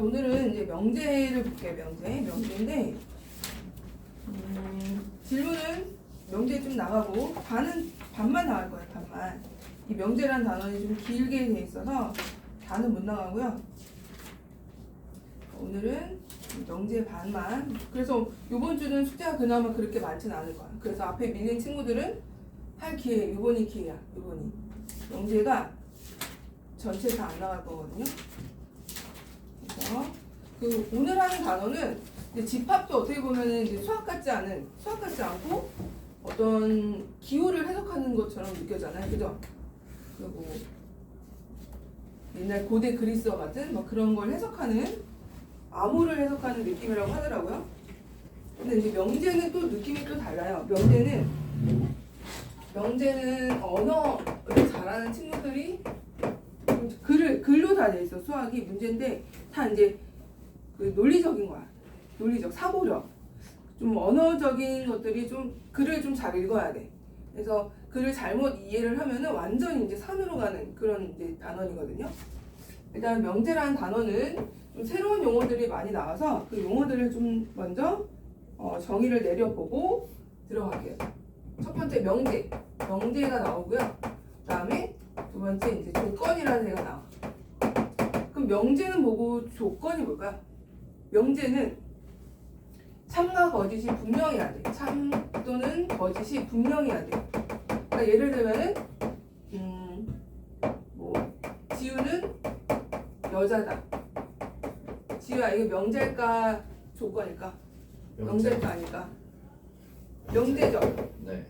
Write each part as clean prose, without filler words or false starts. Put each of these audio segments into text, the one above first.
자, 오늘은 이제 명제를 볼게요. 명제인데 질문은 명제 좀 나가고 반만 나갈 거예요. 반만. 이 명제란 단원이 좀 길게 돼 있어서 다는 못 나가고요. 오늘은 명제 반만. 그래서 이번 주는 숙제가 그나마 그렇게 많지는 않을 거야. 그래서 앞에 밀린 친구들은 할 기회, 이번이 기회야. 이번이. 명제가 전체 다 안 나갈 거거든요. 그래서 오늘 하는 단어는 이제 집합도 어떻게 보면은 이제 수학 같지 않고 어떤 기호를 해석하는 것처럼 느껴잖아요. 그죠? 그리고 옛날 고대 그리스어 같은 뭐 그런 걸 해석하는 암호를 해석하는 느낌이라고 하더라고요. 근데 이제 명제는 또 느낌이 또 달라요. 명제는 언어를 잘하는 친구들이 글로 다 돼 있어. 수학이 문제인데 다 이제 그 논리적인 거야. 논리적 사고력. 좀 언어적인 것들이 좀 글을 좀 잘 읽어야 돼. 그래서 글을 잘못 이해를 하면은 완전히 이제 산으로 가는 그런 이제 단원이거든요. 일단 명제라는 단어는 좀 새로운 용어들이 많이 나와서 그 용어들을 좀 먼저 정의를 내려보고 들어갈게요. 첫 번째 명제가 나오고요. 그다음에 두 번째 이제 조건이라는 애가 나와. 그럼 명제는 뭐고 조건이 뭘까요? 명제는 참과 거짓이 분명해야 돼. 참 또는 거짓이 분명해야 돼. 그러니까 예를 들면은 지우는 여자다. 지우야, 이거 명제일까 조건일까? 명제일까 아닐까? 명제죠. 네.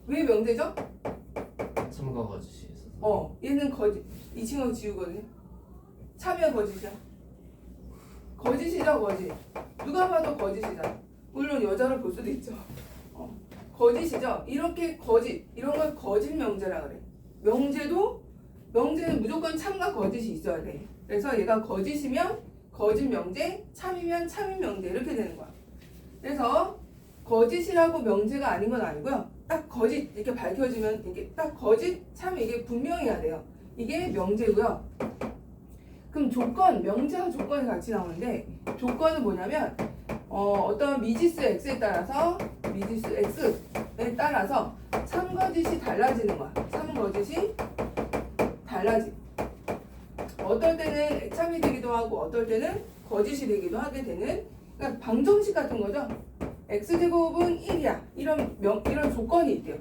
왜 명제죠? 참과 거짓이 있어서. 얘는 거짓. 이 친구가 지우거든요. 참이야 거짓이야? 거짓이죠, 거짓. 누가 봐도 거짓이잖아. 물론 여자를 볼 수도 있죠. 거짓이죠. 이렇게 거짓, 이런 걸 거짓 명제라 그래. 명제는 무조건 참과 거짓이 있어야 돼. 그래서 얘가 거짓이면 거짓 명제, 참이면 참인 명제 이렇게 되는 거야. 그래서 거짓이라고 명제가 아닌 건 아니고요. 딱 거짓 이렇게 밝혀지면 이게 딱 거짓, 참 이게 분명해야 돼요. 이게 명제고요. 그럼 명제와 조건이 같이 나오는데 조건은 뭐냐면 어떤 미지수 x에 따라서 참 거짓이 달라지는 거야. 참 거짓이 달라지. 어떨 때는 참이 되기도 하고 어떨 때는 거짓이 되기도 하게 되는 그러니까 방정식 같은 거죠. x제곱은 1이야. 이런 조건이 있대요.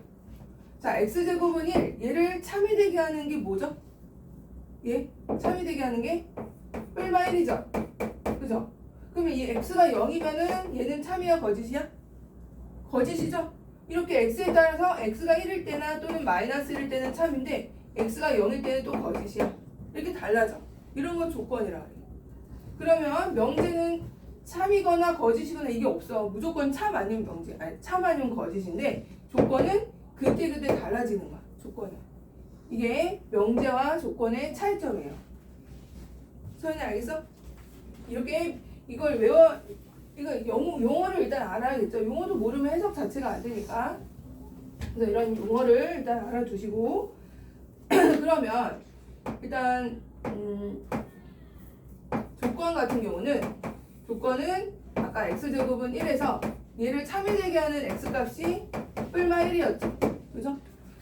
자, x제곱은 1. 얘를 참이 되게 하는 게 뭐죠? 참이 되게 하는 게 뿔마 1이죠. 그죠? 그러면 이 x가 0이면은 얘는 참이야 거짓이야? 거짓이죠? 이렇게 x에 따라서 x가 1일 때나 또는 마이너스 1일 때는 참인데 x가 0일 때는 또 거짓이야. 이렇게 달라져. 이런 건 조건이라 그래. 그러면 명제는 참이거나 거짓이거나 이게 없어. 무조건 참 아니면 명제. 아니, 참 아니면 거짓인데 조건은 그때 달라지는 거야. 조건은. 이게 명제와 조건의 차이점이에요. 소연이 알겠어? 이렇게 이걸 이거 용어를 일단 알아야겠죠. 용어도 모르면 해석 자체가 안 되니까. 그래서 이런 용어를 일단 알아두시고 그러면 일단 조건 같은 경우는 조건은 아까 x제곱은 1에서 얘를 참이 되게 하는 x값이 뿔마 1이었죠. 그죠?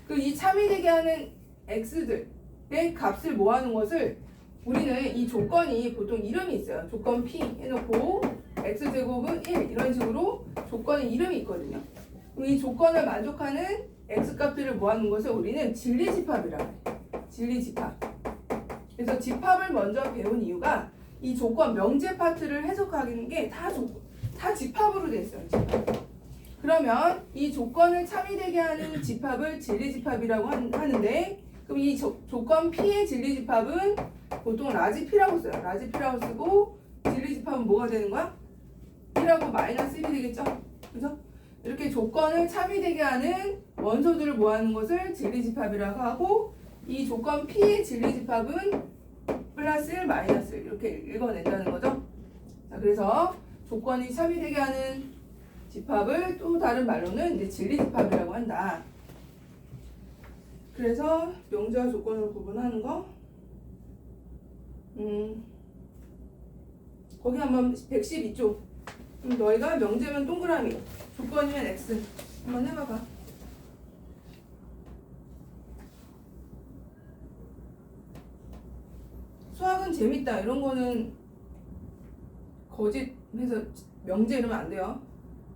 그리고 이 참이 되게 하는 x들의 값을 모아놓은 것을 우리는 이 조건이 보통 이름이 있어요. 조건 P 해놓고 x제곱은 1 이런 식으로 조건에 이름이 있거든요. 그럼 이 조건을 만족하는 x값들을 모아놓은 것을 우리는 진리집합이라고 해요. 진리집합. 그래서 집합을 먼저 배운 이유가 이 조건 명제 파트를 해석하는 게 다 집합으로 돼 있어요. 집합. 그러면 이 조건을 참이되게 하는 집합을 진리집합이라고 하는데 그럼 이 조건 P의 진리집합은 보통 라지 P라고 써요. 라지 P라고 쓰고 진리집합은 뭐가 되는 거야? 1하고 마이너스 1이 되겠죠? 그죠? 이렇게 조건을 참이되게 하는 원소들을 모아놓은 것을 진리집합이라고 하고 이 조건 P의 진리집합은 플러스 1, 마이너스 1 이렇게 읽어낸다는 거죠. 자, 그래서 조건이 참이되게 하는 집합을 또 다른 말로는 이제 진리집합이라고 한다. 그래서 명제와 조건으로 구분하는 거 거기 한번 112쪽. 그럼 너희가 명제면 동그라미, 조건이면 X. 한번 해봐봐. 수학은 재밌다. 이런 거는 거짓해서 명제 이러면 안 돼요.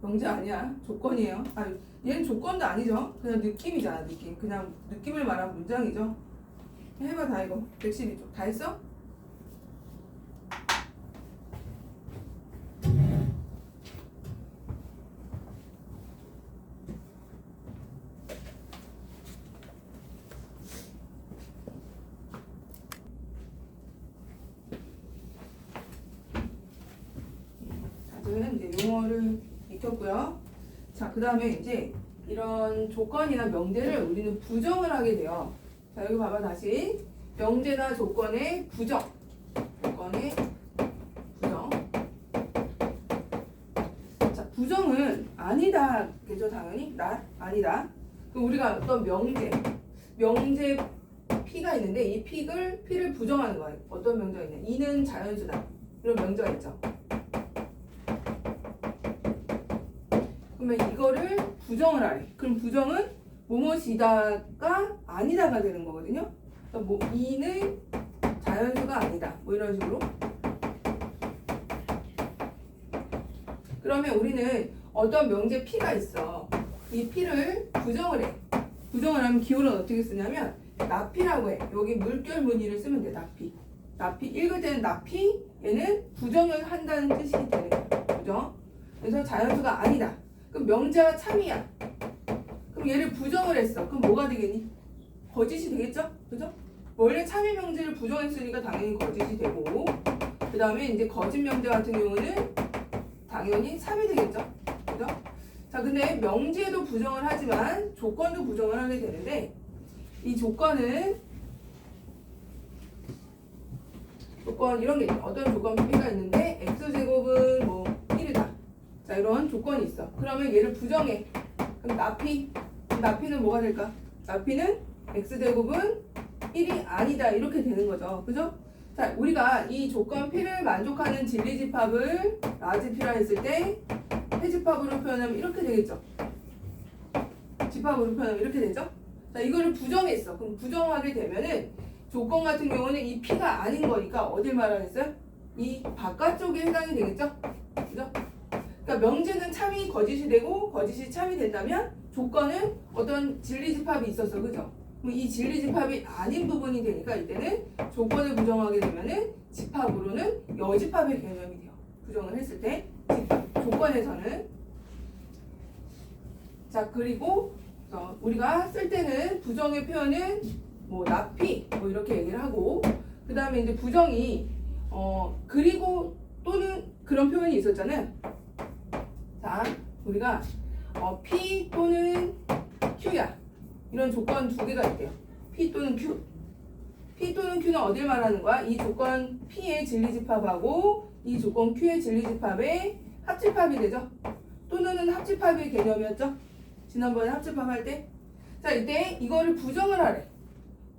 명제 아니야. 조건이에요. 아, 얘는 조건도 아니죠. 그냥 느낌이잖아. 느낌. 그냥 느낌을 말한 문장이죠. 해봐 다 이거. 112쪽. 다 했어? 저는 이제 용어를 익혔고요. 자, 그 다음에 이제 이런 조건이나 명제를 우리는 부정을 하게 돼요. 자, 여기 봐봐 다시. 명제나 조건의 부정. 조건의 부정. 자, 부정은 아니다겠죠, 당연히. 아니다. 그럼 우리가 어떤 명제 P가 있는데 이 P를 부정하는 거예요. 어떤 명제가 있냐? 이는 자연수다. 이런 명제가 있죠. 그러면 이거를 부정을 하래. 그럼 부정은 뭐뭐이다가 아니다가 되는 거거든요. 그러니까 뭐 이는 자연수가 아니다. 뭐 이런 식으로. 그러면 우리는 어떤 명제 P가 있어. 이 P를 부정을 해. 부정을 하면 기호는 어떻게 쓰냐면 나피라고 해. 여기 물결 무늬를 쓰면 돼. 나피. 읽을 때는 나피. 얘는 부정을 한다는 뜻이 되는 거야. 부정. 그래서 자연수가 아니다. 그럼 명제가 참이야. 그럼 얘를 부정을 했어. 그럼 뭐가 되겠니? 거짓이 되겠죠? 그죠? 원래 참이 명제를 부정했으니까 당연히 거짓이 되고, 그 다음에 이제 거짓 명제 같은 경우는 당연히 참이 되겠죠? 그죠? 자, 근데 명제도 부정을 하지만 조건도 부정을 하게 되는데, 이 조건 이런 게 있어요. 어떤 조건 P가 있는데 x제곱은 뭐 1이다. 자, 이런 조건이 있어. 그러면 얘를 부정해. 그럼 나피는 뭐가 될까? 나피는 x제곱은 1이 아니다. 이렇게 되는 거죠. 그죠? 자, 우리가 이 조건 P를 만족하는 진리집합을 라지 P라 했을 때 해집합으로 표현하면 이렇게 되겠죠. 집합으로 표현하면 이렇게 되죠. 자, 이거를 부정했어. 그럼 부정하게 되면은 조건 같은 경우는 이 P가 아닌 거니까 어딜 말하겠어요? 이 바깥쪽에 해당이 되겠죠? 그죠? 그러니까 명제는 참이 거짓이 되고 거짓이 참이 된다면 조건은 어떤 진리집합이 있었어. 그죠? 그럼 이 진리집합이 아닌 부분이 되니까 이때는 조건을 부정하게 되면은 집합으로는 여집합의 개념이 돼요. 부정을 했을 때 조건에서는. 자, 그리고 우리가 쓸 때는 부정의 표현은 뭐 나피 뭐 이렇게 얘기를 하고, 그 다음에 이제 부정이 그리고 또는 그런 표현이 있었잖아요. 자, 우리가 P 또는 Q야. 이런 조건 두 개가 있대요. P 또는 Q. P 또는 Q는 어딜 말하는 거야? 이 조건 P의 진리집합하고 이 조건 Q의 진리집합의 합집합이 되죠. 또는은 합집합의 개념이었죠. 지난번에 합집합 할 때. 자, 이때 이거를 부정을 하래.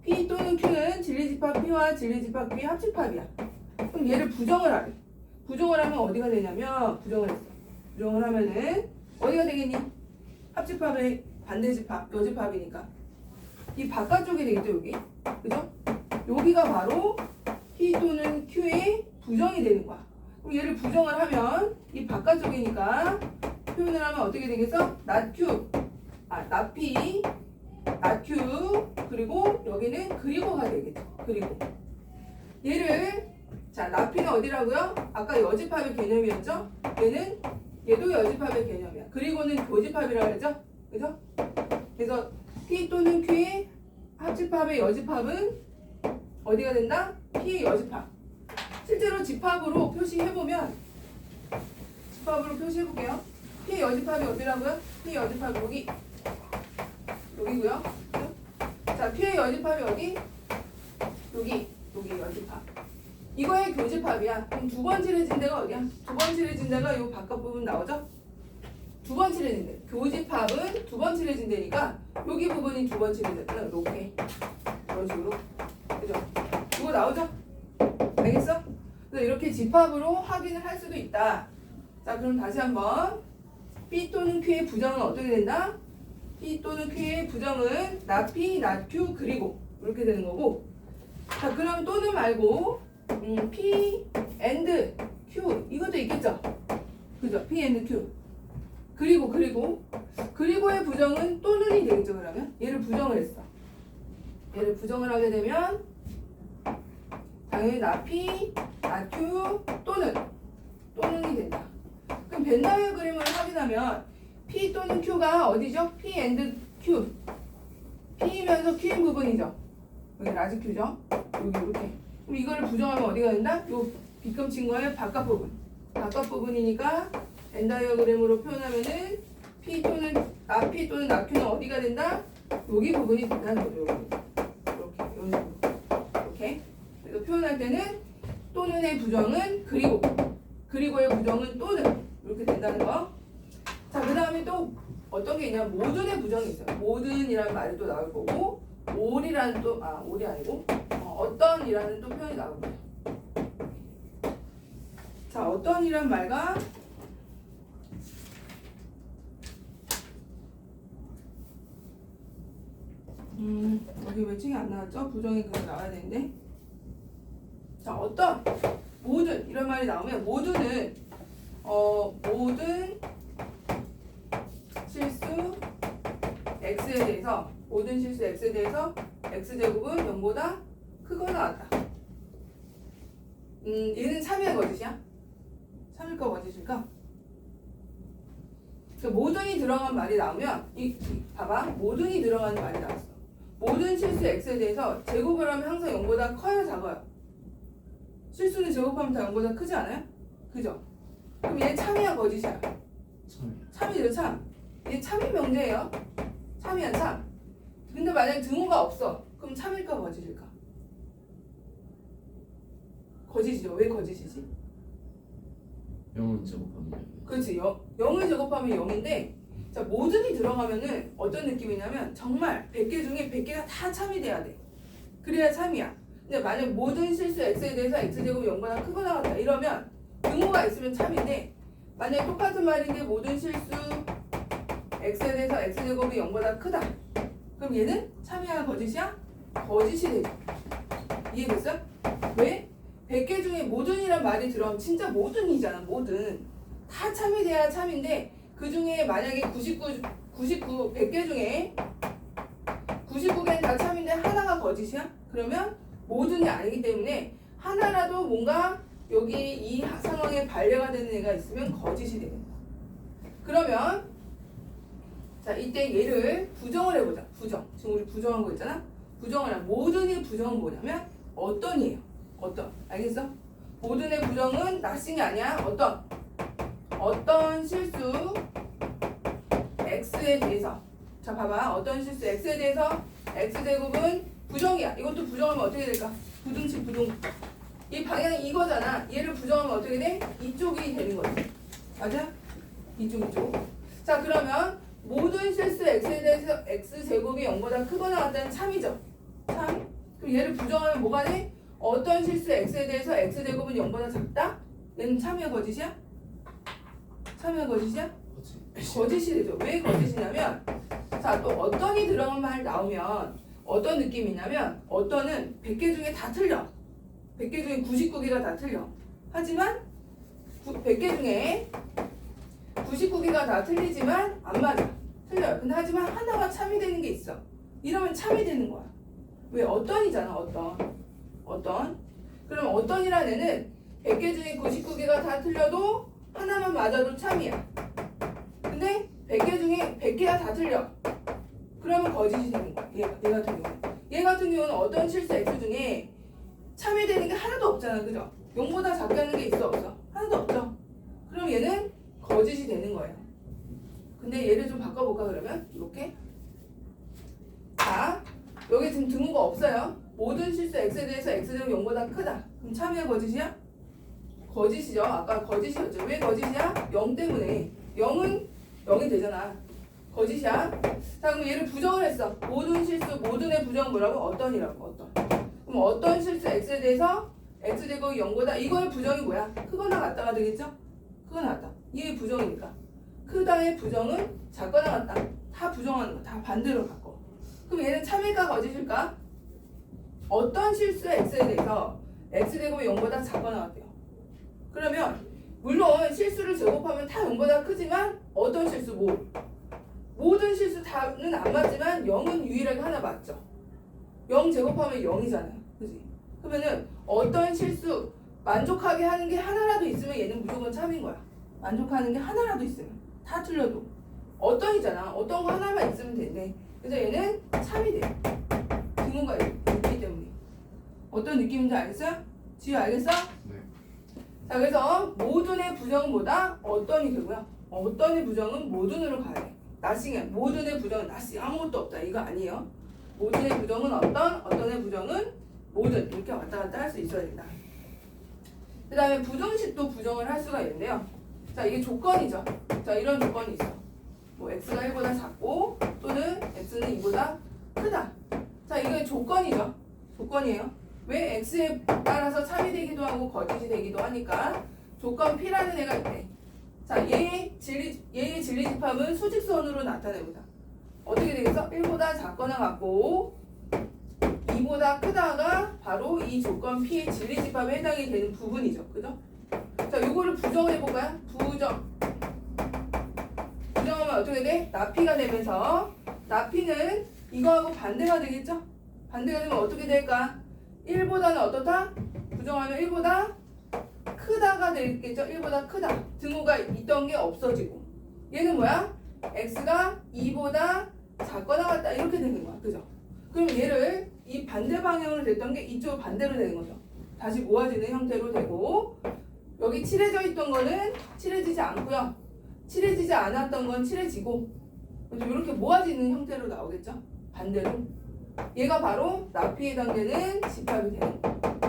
P 또는 Q는 진리집합 P와 진리집합 Q의 합집합이야. 그럼 얘를 부정을 하래. 부정을 하면 어디가 되냐면 부정을 했어. 부정을 하면은 어디가 되겠니? 합집합의 반대집합, 여집합이니까 이 바깥쪽이 되겠죠, 여기. 그죠? 여기가 바로 P 또는 Q의 부정이 되는 거야. 그럼 얘를 부정을 하면 이 바깥쪽이니까 표현을 하면 어떻게 되겠어? not Q, not P, not Q, 그리고 여기는 그리고가 되겠죠. 그리고 얘를 자, not P는 어디라고요? 아까 여집합의 개념이었죠? 얘도 여집합의 개념이야. 그리고는 교집합이라고 했죠? 그죠? 그래서 P 또는 Q의 합집합의 여집합은 어디가 된다? P의 여집합. 실제로 집합으로 표시해보면 집합으로 표시해볼게요. P의 여집합이 어디라고요? P의 여집합이 여기고요. 자, P의 여집합이 어디? 여기 여집합. 이거의 교집합이야. 그럼 두 번 칠해진 데가 어디야? 두 번 칠해진 데가 이 바깥 부분 나오죠? 두 번 칠해진 데. 교집합은 두 번 칠해진 데니까 여기 부분이 두 번 칠해진 데는 이렇게 이런 식으로. 그죠? 이거 나오죠? 알겠어? 그래서 이렇게 집합으로 확인을 할 수도 있다. 자, 그럼 다시 한번 P 또는 Q의 부정은 어떻게 된다? P 또는 Q의 부정은 not P, not Q 그리고 이렇게 되는 거고. 자, 그럼 또는 말고 P and Q 이것도 있겠죠? 그죠? P and Q 그리고의 부정은 또는이 되겠죠. 그러면 얘를 부정을 했어. 얘를 부정을 하게 되면 당연히 not P, not Q 또는이 된다. 그럼 벤 다이어그램을 확인하면 P 또는 Q가 어디죠? P and Q. P이면서 Q인 부분이죠. 여기 라지 Q죠. 여기 이렇게. 그럼 이거를 부정하면 어디가 된다? 요 빗금 친 거의 바깥 부분. 바깥 부분이니까 벤 다이어그램으로 표현하면은 P 또는 Q는 어디가 된다? 여기 부분이 된다는 거죠. 이렇게 이런 식으로. 이렇게. 그래서 표현할 때는 또는의 부정은 그리고의 부정은 또는 이렇게 된다는 거. 자, 그 다음에 또 어떤 게 있냐? 모든의 부정이 있어요. 모든이라는 말이 또 나올 거고, 올이라는 또, 올이 아니고, 어떤이라는 또 표현이 나올 거예요. 자, 어떤이란 말과 여기 왜 책이 안 나왔죠? 부정이 그냥 나와야 되는데. 자, 어떤, 모든 이런 말이 나오면 모든은 모든 실수 x에 대해서 모든 실수 x에 대해서 x제곱은 0보다 크거나 같다. 얘는 참이야 거짓이야? 참일까 거짓일까? 그러니까 모든이 들어간 말이 나오면 봐봐 모든이 들어가는 말이 나왔어. 모든 실수 x에 대해서 제곱을 하면 항상 0보다 커요 작아요? 실수는 제곱하면 다 0보다 크지 않아요? 그죠? 그럼 얘 참이야 거짓이야? 참이죠 참. 얘 참이 명제예요. 참이야 참. 근데 만약에 등호가 없어. 그럼 참일까 거짓일까? 거짓이죠. 왜 거짓이지? 0은 제곱하면 그렇지. 0을 제곱하면 0인데 자 모든이 들어가면은 어떤 느낌이냐면 정말 100개 중에 100개가 다 참이 돼야 돼. 그래야 참이야. 근데 만약 모든 실수 x에 대해서 x제곱이 0보다 크거나 같다 이러면 등호가 있으면 참인데 만약에 똑같은 말인데 모든 실수 x에 대해서 x제곱이 0보다 크다 그럼 얘는 참이야 거짓이야? 거짓이 되죠. 이해됐어? 왜? 100개 중에 모든이란 말이 들어가면 진짜 모든이잖아. 모든 다 참이 돼야 참인데 그 중에 만약에 100개 중에 99개는 다 참인데 하나가 거짓이야? 그러면 모든이 아니기 때문에 하나라도 뭔가 여기 이 상황에 반려가 되는 애가 있으면 거짓이 되는 거야. 그러면 자 이때 얘를 부정을 해보자. 부정. 지금 우리 부정한 거 있잖아. 부정을 하면 모든의 부정은 뭐냐면 어떤이에요. 어떤. 알겠어? 모든의 부정은 낯싱이 아니야. 어떤 실수 x에 대해서 자 봐봐. 어떤 실수 x에 대해서 x제곱은 부정이야. 이것도 부정하면 어떻게 될까? 부등식 부등. 이 방향이 이거잖아. 얘를 부정하면 어떻게 돼? 이쪽이 되는 거지. 맞아? 이쪽. 자 그러면 모든 실수 x에 대해서 x제곱이 0보다 크거나 같다는 참이죠. 참. 그럼 얘를 부정하면 뭐가 돼? 어떤 실수 x에 대해서 x제곱은 0보다 작다? 얘는 참이야 거짓이야? 참이야 거짓이야? 거짓이 되죠. 왜 거짓이냐면 자 또 어떤이 들어간 말 나오면 어떤 느낌이 있냐면 어떤은 100개 중에 다 틀려. 100개 중에 99개가 다 틀려. 하지만 100개 중에 99개가 다 틀리지만 안 맞아. 틀려요. 근데 하지만 하나가 참이 되는 게 있어. 이러면 참이 되는 거야. 왜? 어떤이잖아. 어떤. 그럼 어떤이라는 애는 100개 중에 99개가 다 틀려도 하나만 맞아도 참이야. 근데 100개 중에 100개가 다 틀려. 그러면 거짓이 되는 거야. 얘 같은 경우는 어떤 실수 x 중에 참이 되는 게 하나도 없잖아. 그죠? 0보다 작게 하는 게 있어 없어? 하나도 없죠. 그럼 얘는 거짓이 되는 거예요. 근데 얘를 좀 바꿔볼까 그러면? 이렇게 자 여기 지금 등호가 없어요. 모든 실수 x에 대해서 x제곱 0보다 크다. 그럼 참이야 거짓이야? 거짓이죠. 아까 거짓이었죠. 왜 거짓이야? 0 때문에. 0은 0이 되잖아. 거짓이야. 자 그럼 얘를 부정을 했어. 모든 실수 모든의 부정은 뭐라고? 어떤이라고. 어떤. 그럼 어떤 실수 x에 대해서 x제곱이 0보다 이거의 부정이 뭐야? 크거나 같다가 되겠죠? 크거나 같다. 이게 부정이니까. 크다의 부정은 작거나 같다. 다 부정하는 거. 다 반대로 바꿔. 그럼 얘는 참일까 거짓일까? 어떤 실수의 x에 대해서 x제곱이 0보다 작거나 같대요. 그러면 물론 실수를 제곱하면 다 0보다 크지만 어떤 실수 모든 실수 다는 안 맞지만 0은 유일하게 하나 맞죠. 0 제곱하면 0이잖아요. 그지? 그러면은 어떤 실수 만족하게 하는 게 하나라도 있으면 얘는 무조건 참인 거야. 만족하는 게 하나라도 있으면 다 틀려도 어떤이잖아. 어떤 거 하나만 있으면 된대. 그래서 얘는 참이 돼. 등호가 있기 때문에. 어떤 느낌인지 알겠어요? 지우 알겠어? 네. 자, 그래서 모든의 부정은 뭐다? 어떤이 되고요. 어떤의 부정은 모든으로 가야 돼. 나싱해. 모든의 부정은 나싱 아무것도 없다. 이거 아니에요. 모든의 부정은 어떤의 부정은 모든 이렇게 왔다 갔다 할 수 있어야 된다. 그 다음에 부정식도 부정을 할 수가 있는데요. 자, 이게 조건이죠. 자, 이런 조건이 있어. 뭐 x가 1보다 작고 또는 x는 2보다 크다. 자, 이게 조건이죠. 조건이에요. 왜 x에 따라서 참이 되기도 하고 거짓이 되기도 하니까 조건 p라는 애가 있대. 자, 얘의 진리집합은 수직선으로 나타내보자. 어떻게 되겠어? 1보다 작거나 같고 2보다 크다가 바로 이 조건 p의 진리집합에 해당이 되는 부분이죠. 그죠? 자, 요거를 부정해볼까요? 부정하면 어떻게 돼? 나피가 되면서 나피는 이거하고 반대가 되겠죠? 반대가 되면 어떻게 될까? 1보다는 어떻다? 부정하면 1보다 크다가 되겠죠? 1보다 크다. 등호가 있던 게 없어지고 얘는 뭐야? x가 2보다 작거나 같다 이렇게 되는 거야. 그죠? 그럼 얘를 이 반대 방향으로 됐던 게 이쪽 반대로 되는 거죠. 다시 모아지는 형태로 되고 여기 칠해져 있던 거는 칠해지지 않고요. 칠해지지 않았던 건 칠해지고 이렇게 모아지는 형태로 나오겠죠? 반대로. 얘가 바로 나피에 해당되는 집합이 되는 거예요.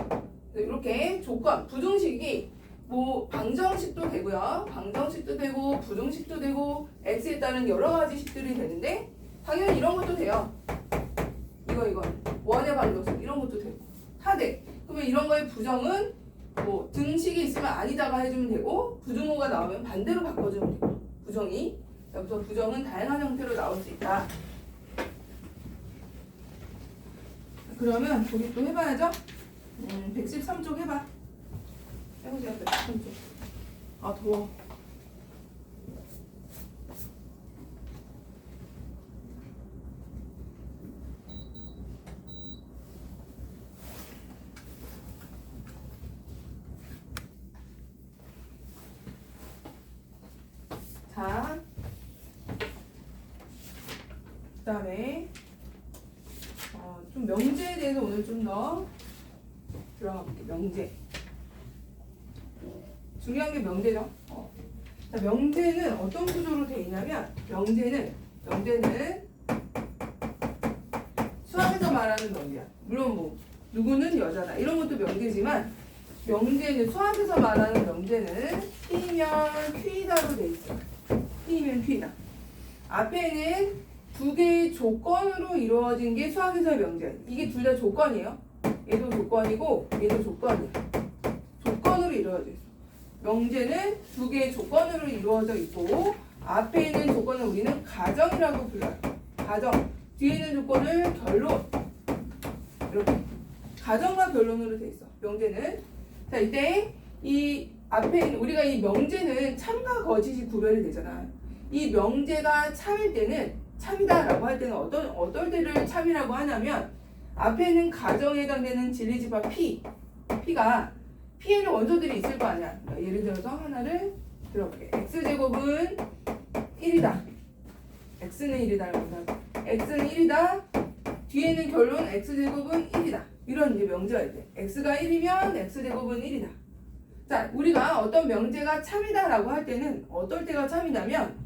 이렇게 조건, 부정식이 뭐 방정식도 되고요. 방정식도 되고 부정식도 되고 x에 따른 여러 가지 식들이 되는데 당연히 이런 것도 돼요. 이거 원의 방정식 이런 것도 되고 다 돼. 그러면 이런 거의 부정은 뭐 등식이 있으면 아니다가 해주면 되고 부등호가 나오면 반대로 바꿔주면 되고 부정이 여기서 부정은 다양한 형태로 나올 수 있다. 그러면 우리 또 해봐야죠. 113쪽 해봐. 해보세요. 113쪽. 아 더워. 자, 그 다음에 좀 명제에 대해서 오늘 좀 더 들어가 볼게요. 명제. 중요한 게 명제죠. 자, 명제는 어떤 구조로 되어 있냐면 명제는 수학에서 말하는 명제야. 물론 뭐 누구는 여자다 이런 것도 명제지만 명제는 수학에서 말하는 명제는 P면 Q이다로 돼 있어. P면 Q이다. 앞에는 두 개의 조건으로 이루어진 게 수학에서의 명제야. 이게 둘 다 조건이에요. 얘도 조건이고 얘도 조건이야. 조건으로 이루어져 있어. 명제는 두 개의 조건으로 이루어져 있고 앞에 있는 조건을 우리는 가정이라고 불러요. 가정. 뒤에 있는 조건을 결론. 이렇게 가정과 결론으로 돼 있어. 명제는. 자, 이때 이 앞에 있는 우리가 이 명제는 참과 거짓이 구별이 되잖아. 이 명제가 참일 때는 참이다라고 할 때는 어떨 때를 참이라고 하냐면 앞에 있는 가정에 해당되는 진리집합 P가 P에는 원소들이 있을 거 아니야. 예를 들어서 하나를 들어볼게. X제곱은 1이다. X는 1이다. X는 1이다. 뒤에는 결론 X제곱은 1이다. 이런 이제 명제가 있대. X가 1이면 X제곱은 1이다. 자, 우리가 어떤 명제가 참이다라고 할 때는 어떨 때가 참이냐면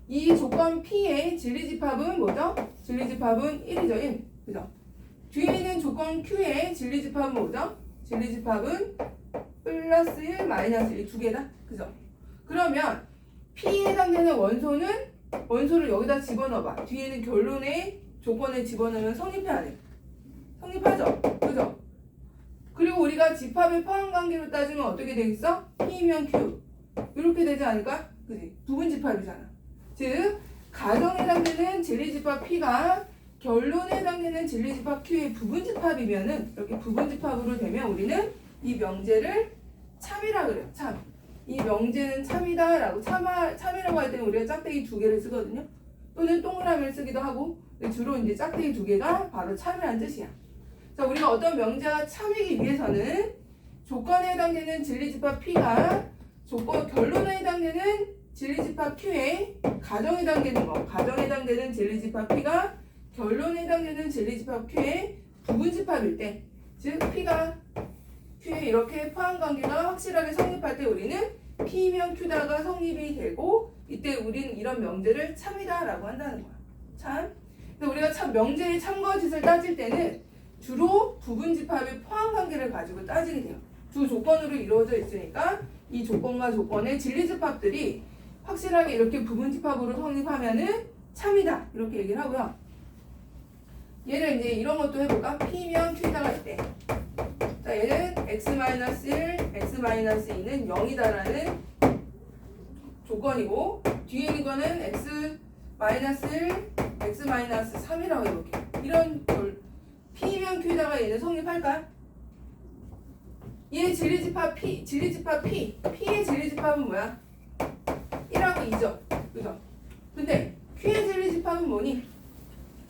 이 조건 P의 진리집합은 뭐죠? 진리집합은 1이죠. 1. 그죠? 뒤에 있는 조건 Q의 진리집합은 뭐죠? 진리집합은 플러스 1, 마이너스 1 두 개다. 그죠? 그러면 P에 해당되는 원소를 여기다 집어넣어봐. 뒤에는 결론의 조건에 집어넣으면 성립해 안 해? 성립하죠? 그죠? 그리고 우리가 우리가 집합의 포함 관계로 따지면 어떻게 되겠어? P면 Q 이렇게 되지 않을까? 그지? 부분 집합이잖아. 즉 가정에 해당되는 진리집합 P가 결론에 해당되는 진리집합 Q의 부분 집합이면은 이렇게 부분 집합으로 되면 우리는 이 명제를 참이라 그래요. 참. 이 명제는 참이다라고 참이라고 할 때는 우리가 짝대기 2개를 쓰거든요. 또는 동그라미를 쓰기도 하고 근데 주로 이제 짝대기 2개가 바로 참이라는 뜻이야. 자, 우리가 어떤 명제가 참이기 위해서는 조건에 해당되는 진리집합 P가 결론에 해당되는 진리집합 Q에 가정에 해당되는 거, 가정에 해당되는 진리집합 P가 결론에 해당되는 진리집합 Q의 부분집합일 때, 즉 P가 Q에 이렇게 포함관계가 확실하게 성립할 때 우리는 P면 Q다가 성립이 되고 이때 우리는 이런 명제를 참이다라고 한다는 거야. 참. 근데 우리가 참 명제의 참거짓을 따질 때는 주로 부분집합의 포함관계를 가지고 따지게 돼요. 두 조건으로 이루어져 있으니까 이 조건과 조건의 진리집합들이 확실하게 이렇게 부분집합으로 성립하면은 참이다 이렇게 얘기를 하고요. 얘를 이제 이런 것도 해볼까? P면 Q다가 있대. 자, 얘는 x-1, x-2는 0이다라는 조건이고 뒤에 있는 거는 x-1, x-3이라고 해볼게. 이런 P면 Q다가 얘는 성립할까? 얘 진리집합 P, P의 진리집합은 뭐야? 1하고 2죠. 그죠? 근데 Q의 진리집합은 뭐니?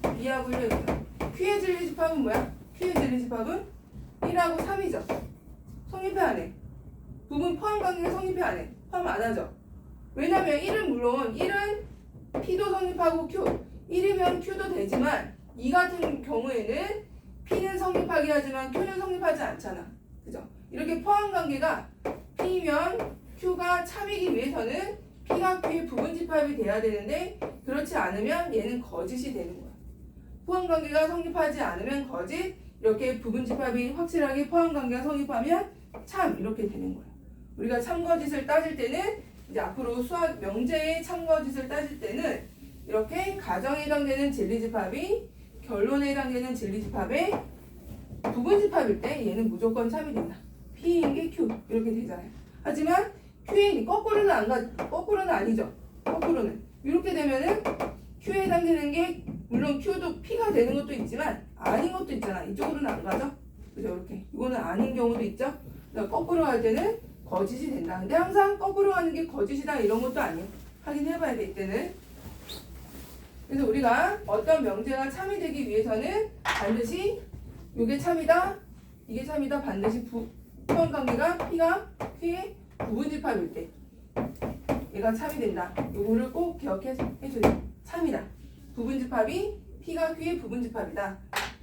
2하고 1이죠. Q의 진리집합은 뭐야? Q의 진리집합은 1하고 3이죠. 성립해 안 해? 부분 포함관계가 성립해 안 해? 포함 안 하죠. 왜냐면 1은 물론 1은 P도 성립하고 Q 1이면 Q도 되지만 이 같은 경우에는 P는 성립하게 하지만 Q는 성립하지 않잖아. 그죠? 이렇게 포함관계가 P면 Q가 참이기 위해서는 P가 Q의 부분집합이 돼야 되는데 그렇지 않으면 얘는 거짓이 되는 거야. 포함관계가 성립하지 않으면 거짓, 이렇게 부분집합이 확실하게 포함관계가 성립하면 참 이렇게 되는 거야. 우리가 참거짓을 따질 때는 이제 앞으로 수학 명제의 참거짓을 따질 때는 이렇게 가정에 해당되는 진리집합이 결론에 해당되는 진리집합의 부분집합일 때 얘는 무조건 참이 된다. P인 게 Q 이렇게 되잖아요. 하지만 Q의 거꾸로는 아니죠. 거꾸로는 이렇게 되면은 Q에 해당되는 게 물론 Q도 P가 되는 것도 있지만 아닌 것도 있잖아. 이쪽으로는 안 가죠. 그죠? 이렇게 이거는 아닌 경우도 있죠. 그러니까 거꾸로 할 때는 거짓이 된다. 근데 항상 거꾸로 하는 게 거짓이다 이런 것도 아니에요. 확인해봐야 돼 이때는. 그래서 우리가 어떤 명제가 참이 되기 위해서는 반드시 이게 참이다, 이게 참이다 반드시 포함관계가 P가 Q의 부분집합일 때 얘가 참이 된다. 이거를 꼭 기억해 줘야 돼. 참이다. 부분집합이 P가 Q의 부분집합이다.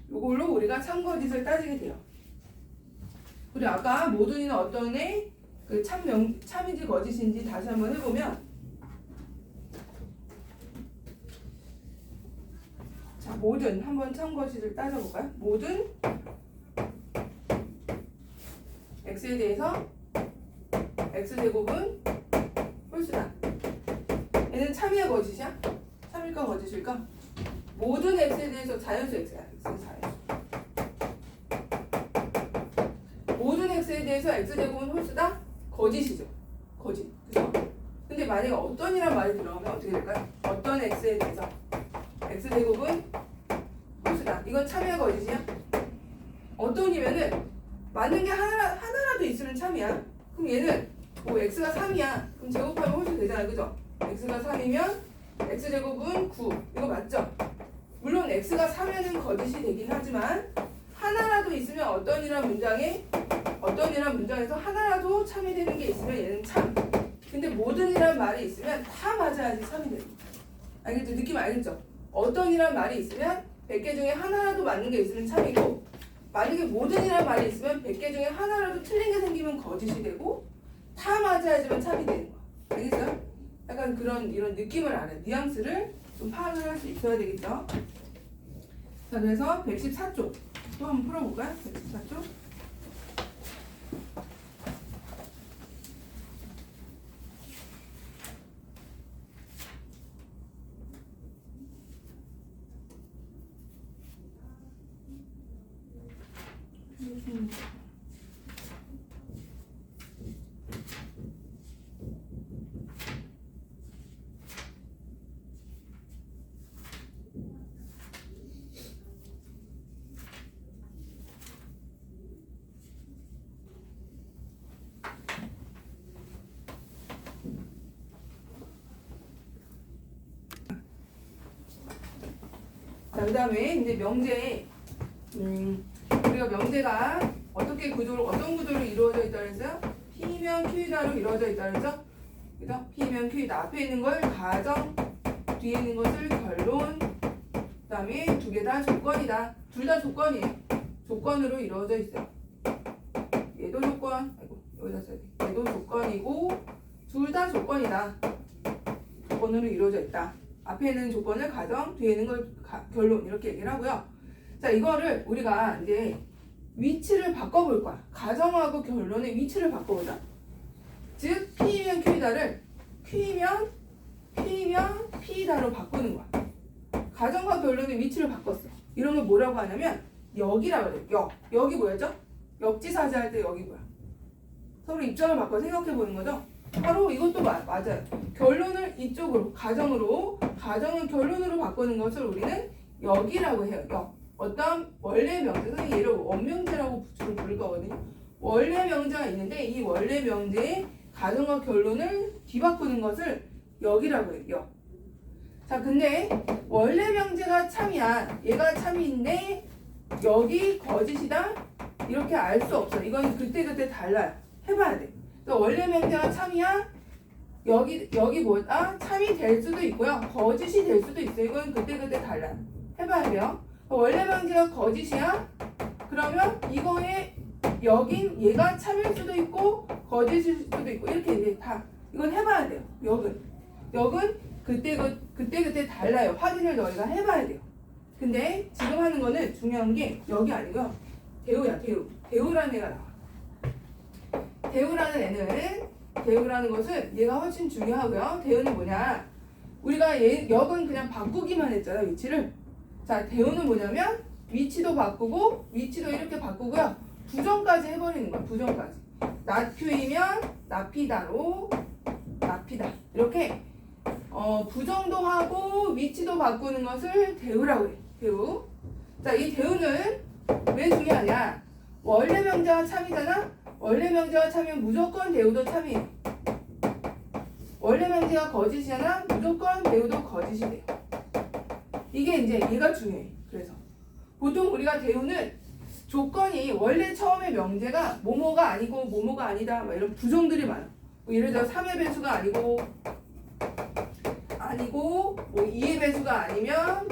이걸로 우리가 참거짓을 따지게 돼요. 우리 아까 모든이는 어떤 애 그 참인지 거짓인지 다시 한번 해보면 자 모든 한번 참거짓을 따져볼까요? 모든 x에 대해서 x제곱은 홀수다. 얘는 참이야 거짓이야? 참일까 거짓일까? 모든 x에 대해서 자연수 x야. x는 자연수. 모든 x에 대해서 x제곱은 홀수다? 거짓이죠. 거짓. 그죠? 근데 만약에 어떤이란 말이 들어가면 어떻게 될까요? 어떤 x에 대해서 x제곱은 홀수다. 이건 참이야 거짓이야? 어떤이면은 맞는 게 하나라도 있으면 참이야. 그럼 얘는 뭐 x가 3이야. 그럼 제곱하면 홀수 되잖아. 그죠? x가 3이면 x제곱은 9. 이거 맞죠? 물론 x가 3이면 거짓이 되긴 하지만 하나라도 있으면 어떤이란 문장에서 하나라도 참이 되는 게 있으면 얘는 참. 근데 모든이란 말이 있으면 다 맞아야지 참이 되는 거야. 알겠죠? 느낌 알겠죠? 어떤이란 말이 있으면 100개 중에 하나라도 맞는 게 있으면 참이고 만약에 모든이란 말이 있으면 100개 중에 하나라도 틀린 게 생기면 거짓이 되고 다 맞아야지만 참이 되는 거야. 알겠어요? 약간 이런 느낌을 알아요. 뉘앙스를 좀 파악을 할 수 있어야 되겠죠? 자, 그래서 114쪽 또 한번 풀어볼까요? 114쪽. 그 다음에 이제 명제, 우리가 명제가 어떤 구조로 이루어져 있다 그랬어요? P면 Q다로 이루어져 있다 그랬죠? 그죠? P면 Q다. 앞에 있는 걸 가정, 뒤에 있는 것을 결론, 그 다음에 두 개 다 조건이다. 둘 다 조건이에요. 조건으로 이루어져 있어요. 얘도 조건, 아이고, 여기다 써야 돼. 얘도 조건이고, 둘 다 조건이다. 조건으로 이루어져 있다. 앞에 있는 조건을 가정, 뒤에 있는 걸 결론, 이렇게 얘기를 하고요. 자, 이거를 우리가 이제 위치를 바꿔볼 거야. 가정하고 결론의 위치를 바꿔보자. 즉, P면 Q다를 Q면 P다로 바꾸는 거야. 가정과 결론의 위치를 바꿨어. 이런 걸 뭐라고 하냐면 역이라고 그래요. 여기 뭐였죠? 역지사지 할 때 여기 뭐야? 서로 입장을 바꿔 생각해 보는 거죠. 바로 이것도 맞아요. 결론을 이쪽으로 가정은 결론으로 바꾸는 것을 우리는 역이라고 해요. 역. 어떤 원래 명제, 선생님 얘를 원명제라고 주로 부를 거거든요. 원래 명제가 있는데 이 원래 명제의 가정과 결론을 뒤바꾸는 것을 역이라고 해요. 역. 자, 근데 원래 명제가 참이야. 얘가 참인데 여기 거짓이다. 이렇게 알 수 없어. 이건 그때그때 달라요. 해봐야 돼. 그러니까 원래 명제가 참이야. 여기 뭐다? 참이 될 수도 있고요. 거짓이 될 수도 있어요. 이건 그때그때 달라요. 해봐야 돼요. 원래 명제가 거짓이야. 그러면 이거에 여긴 얘가 참일 수도 있고 거짓일 수도 있고 이렇게 이제 다 이건 해봐야 돼요. 역은 그때 달라요. 확인을 너희가 해봐야 돼요. 근데 지금 하는 거는 중요한 게 역이 아니고요. 대우야, 대우. 대우라는 애가 나와. 대우라는 것은 얘가 훨씬 중요하고요. 대우는 뭐냐? 우리가 역은 그냥 바꾸기만 했잖아요. 위치를. 자, 대우는 뭐냐면 위치도 바꾸고 위치도 이렇게 바꾸고요. 부정까지 해버리는 거야. 부정까지. 나Q이면 나피다로 나피다. 이렇게 부정도 하고 위치도 바꾸는 것을 대우라고 해요. 대우. 자, 이 대우는 왜 중요하냐? 원래 명제가 참이잖아? 원래 명제가 참이면 무조건 대우도 참이에요. 원래 명제가 거짓이잖아? 무조건 대우도 거짓이 돼요. 이게 이제 얘가 중요해. 그래서 보통 우리가 대우는 조건이 원래 처음에 명제가 뭐뭐가 아니고 뭐뭐가 아니다 막 이런 부정들이 많아. 뭐 예를 들어 3의 배수가 아니고 뭐 2의 배수가 아니면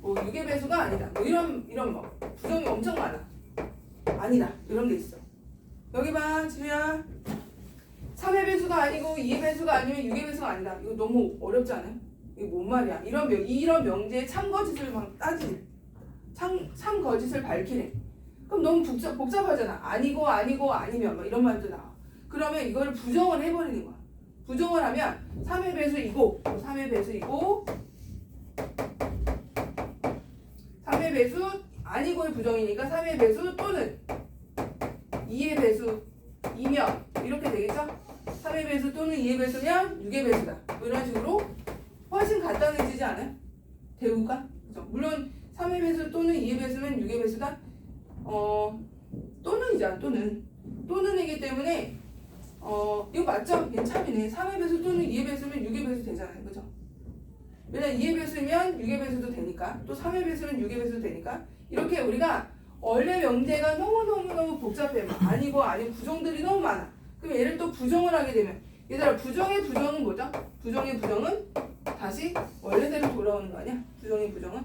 뭐 6의 배수가 아니다. 뭐 이런 뭐 부정이 엄청 많아. 아니다. 이런 게 있어. 여기 봐, 지우야. 3의 배수가 아니고 2의 배수가 아니면 6의 배수가 아니다. 이거 너무 어렵지 않아요? 이게 뭔 말이야? 이런 명제의 참거짓을 막 따지래. 참거짓을 밝히래. 그럼 너무 복잡하잖아. 아니고 아니면 막 이런 말도 나와. 그러면 이거를 부정을 해버리는 거야. 부정을 하면 3의 배수이고 3의 배수 아니고의 부정이니까 3의 배수 또는 2의 배수이면 이렇게 되겠죠? 3의 배수 또는 2의 배수면 6의 배수다. 뭐 이런 식으로 훨씬 간단해지지 않아요? 대우가? 그죠? 물론 3의 배수 또는 2의 배수면 6의 배수다? 또는이잖아. 또는이기 때문에 이거 맞죠? 얘 참이네. 3의 배수 또는 2의 배수면 6의 배수 되잖아요. 그죠? 왜냐면 2의 배수면 6의 배수도 되니까 또 3의 배수면 6의 배수도 되니까 이렇게 우리가 원래 명제가 너무 복잡해. 아니고 부정들이 너무 많아. 그럼 얘를 또 부정을 하게 되면 얘들아 부정의 부정은 뭐죠? 부정의 부정은 다시 원래대로 돌아오는 거 아니야? 부정의 부정은?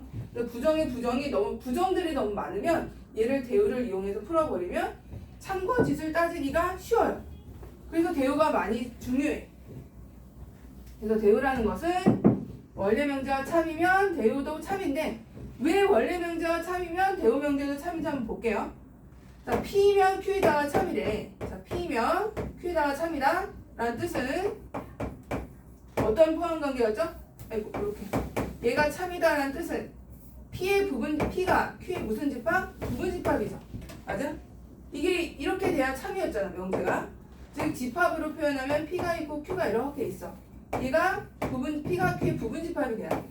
부정의 부정이 부정들이 너무 많으면 얘를 대우를 이용해서 풀어버리면 참거짓을 따지기가 쉬워요. 그래서 대우가 많이 중요해. 그래서 대우라는 것은 원래 명제가 참이면 대우도 참인데 왜 원래 명제가 참이면 대우 명제도 참인지 한번 볼게요. 자, P면 Q이다가 참이래. 자, P면 Q이다가 참이다 라는 뜻은 어떤 포함관계였죠? 아이고 이렇게 얘가 참이다 라는 뜻은 P가 Q의 무슨 집합? 부분집합이죠. 맞아? 이게 이렇게 돼야 참이었잖아. 명제가. 즉 집합으로 표현하면 P가 있고 Q가 이렇게 있어. 얘가 P가 Q의 부분집합이 돼야 돼.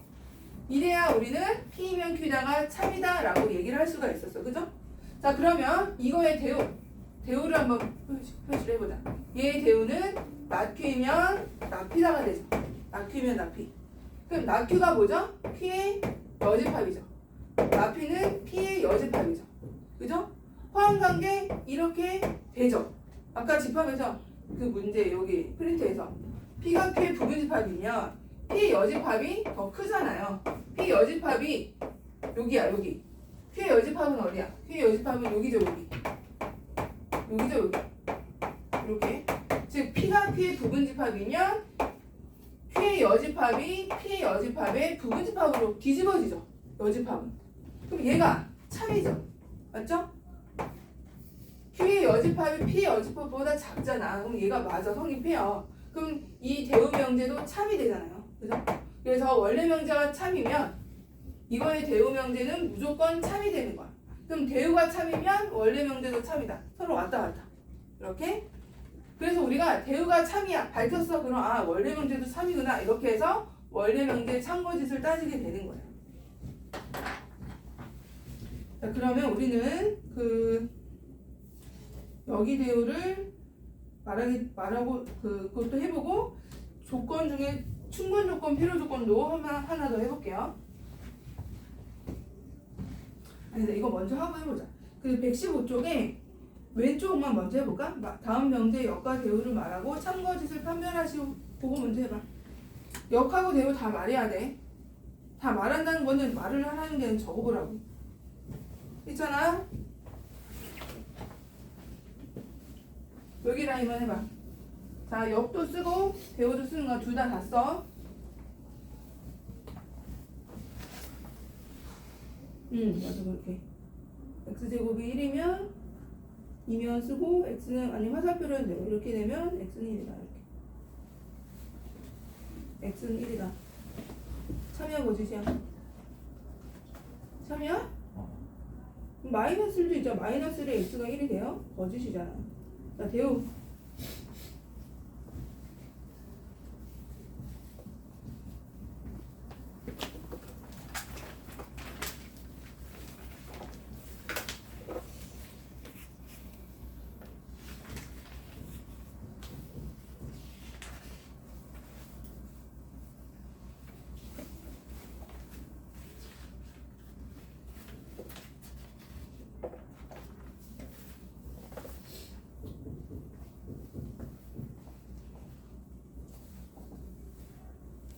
이래야 우리는 P면 Q다가 참이다 라고 얘기를 할 수가 있었어. 그죠? 자, 그러면 이거의 대우를 한번 표시를 해보자. 얘의 대우는 나Q이면 나피다가 되죠. 나Q이면 나피. 그럼 나Q가 뭐죠? P의 여집합이죠. 나P는 P의 여집합이죠. 그죠? 호환관계 이렇게 되죠. 아까 집합에서 그 문제 여기 프린트에서 P가 Q의 부분집합이면 P의 여집합이 더 크잖아요. P의 여집합이 여기야 여기. Q의 여집합은 어디야? Q의 여집합은 여기죠 여기. 여기죠 여기. 이렇게. 즉 P가 Q의 부분집합이면 Q의 여집합이 P의 여집합의 부분집합으로 뒤집어지죠. 여집합은. 그럼 얘가 참이죠. 맞죠? Q의 여집합이 P의 여집합보다 작잖아. 그럼 얘가 맞아. 성립해요. 그럼 이 대우 명제도 참이 되잖아요. 그죠? 그래서 원래 명제가 참이면 이거의 대우 명제는 무조건 참이 되는 거야. 그럼 대우가 참이면 원래 명제도 참이다. 서로 왔다 갔다. 이렇게. 그래서 우리가 대우가 참이야. 밝혔어. 그럼 아 원래 명제도 참이구나. 이렇게 해서 원래 명제 참고짓을 따지게 되는 거예요. 자, 그러면 우리는 그 여기 대우를 말하고 그것도 해보고 조건 중에 충분 조건, 필요 조건도 하나 더 해볼게요. 아니, 이거 먼저 하고 해보자. 그 115쪽에 왼쪽만 먼저 해볼까? 다음 명제 역과 대우를 말하고 참거짓을 판별하시고 그거 먼저 해봐. 역하고 대우 다 말해야 돼. 다 말한다는 거는 말을 하라는 게 적어보라고. 있잖아. 여기 라인만 해봐. 자, 역도 쓰고 대우도 쓰는 거 둘 다 써. 맞아 그렇게. x제곱이 1이면 2면 쓰고 x는 아니 화살표를 내고 이렇게 되면 x는 1이다 이렇게. x는 1이다. 참여 거짓이야. 참여? 마이너스도 있죠. 마이너스를 x가 1이 돼요. 거짓이잖아. 자, 대우